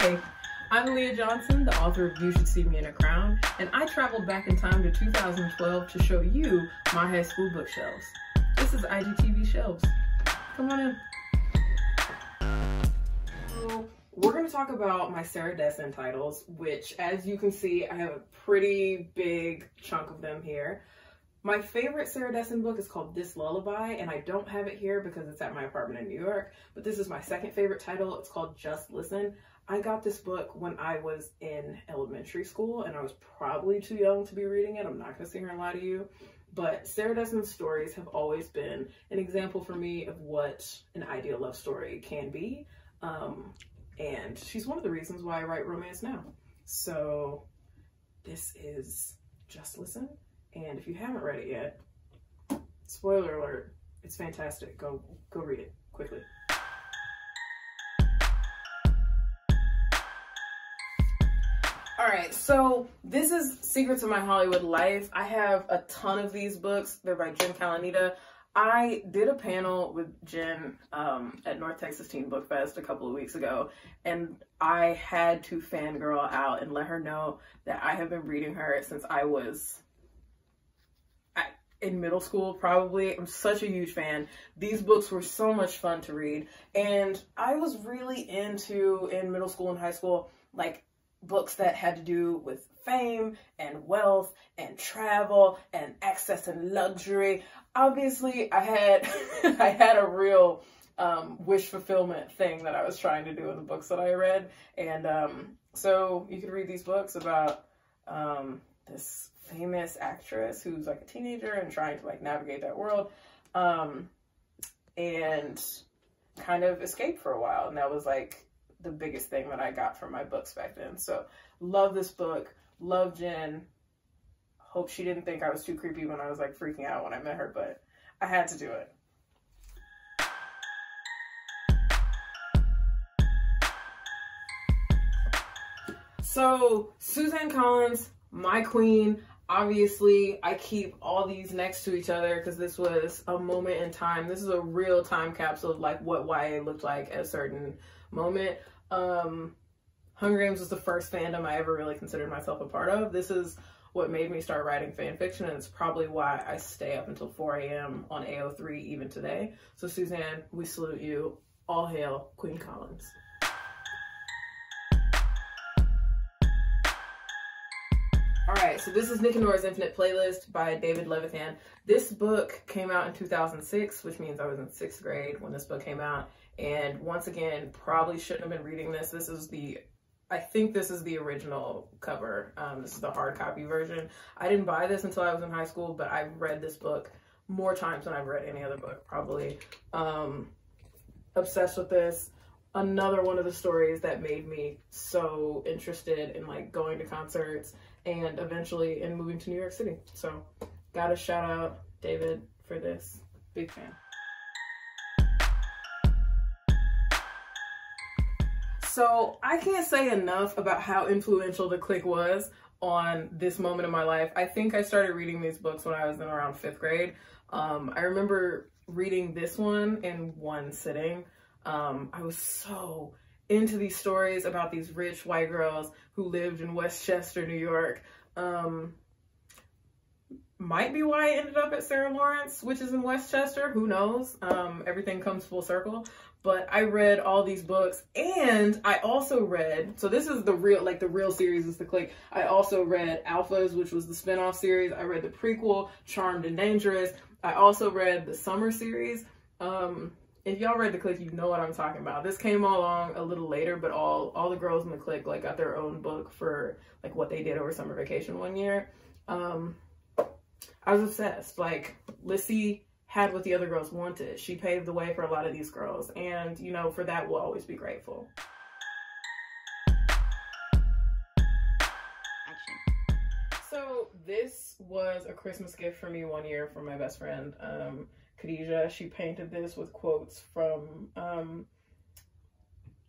Hey, I'm Leah Johnson, the author of You Should See Me in a Crown, and I traveled back in time to 2012 to show you my high school bookshelves. This is IGTV Shelves. Come on in. So, we're going to talk about my Sarah Dessen titles, which, as you can see, I have a pretty big chunk of them here. My favorite Sarah Dessen book is called This Lullaby, and I don't have it here because it's at my apartment in New York, but this is my second favorite title. It's called Just Listen. I got this book when I was in elementary school, and I was probably too young to be reading it. I'm not going to sit here and lie to you, but Sarah Dessen's stories have always been an example for me of what an ideal love story can be, and she's one of the reasons why I write romance now. So this is Just Listen. And if you haven't read it yet, spoiler alert, it's fantastic. Go read it quickly. All right, so this is Secrets of My Hollywood Life. I have a ton of these books. They're by Jen Calanita. I did a panel with Jen at North Texas Teen Book Fest a couple of weeks ago, and I had to fangirl out and let her know that I have been reading her since I was in middle school, probably. I'm such a huge fan. These books were so much fun to read, and I was really into, in middle school and high school, like books that had to do with fame and wealth and travel and access and luxury. Obviously, I had I had a real wish fulfillment thing that I was trying to do in the books that I read, and so you could read these books about this famous actress who's like a teenager and trying to like navigate that world, and kind of escape for a while. And that was like the biggest thing that I got from my books back then. So love this book, love Jen. Hope she didn't think I was too creepy when I was like freaking out when I met her, but I had to do it. So Suzanne Collins, my queen. Obviously, I keep all these next to each other because this was a moment in time. This is a real time capsule of like what YA looked like at a certain moment. Hunger Games was the first fandom I ever really considered myself a part of. This is what made me start writing fan fiction, and it's probably why I stay up until 4 a.m. on AO3 even today. So Suzanne, we salute you. All hail Queen Collins. Alright, so this is Nick and Nora's Infinite Playlist by David Levithan. This book came out in 2006, which means I was in 6th grade when this book came out. And once again, probably shouldn't have been reading this. This is I think this is the original cover. This is the hard copy version. I didn't buy this until I was in high school, but I've read this book more times than I've read any other book, probably. Obsessed with this. Another one of the stories that made me so interested in like going to concerts and eventually in moving to New York City. So gotta shout out David for this. Big fan. So I can't say enough about how influential The Clique was on this moment in my life. I think I started reading these books when I was in around 5th grade. I remember reading this one in one sitting. I was so into these stories about these rich white girls who lived in Westchester, New York. Might be why I ended up at Sarah Lawrence, which is in Westchester. Who knows? Everything comes full circle. But I read all these books, and I also read, so this is the real series is The Clique. I also read Alphas, which was the spinoff series. I read the prequel, Charmed and Dangerous. I also read the summer series. If y'all read The Clique, you know what I'm talking about. This came along a little later, but all the girls in The Clique like got their own book for like what they did over summer vacation one year. I was obsessed. Like, Lissy had what the other girls wanted. She paved the way for a lot of these girls, and you know, for that we'll always be grateful. Action. So this was a Christmas gift for me one year from my best friend, Khadijah. She painted this with quotes from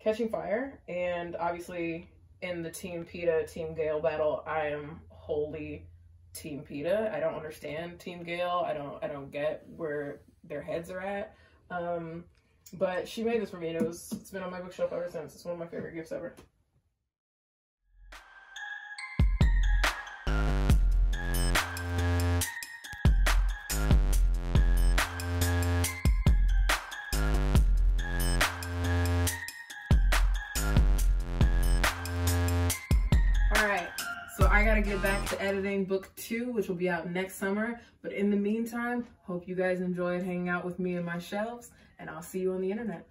Catching Fire, and obviously in the Team PETA, Team Gale battle, I am wholly Team PETA. I don't understand Team Gale. I don't get where their heads are at. But she made this for me, and it's been on my bookshelf ever since. It's one of my favorite gifts ever. got to get back to editing book 2, which will be out next summer. But in the meantime, hope you guys enjoyed hanging out with me and my shelves, and I'll see you on the internet.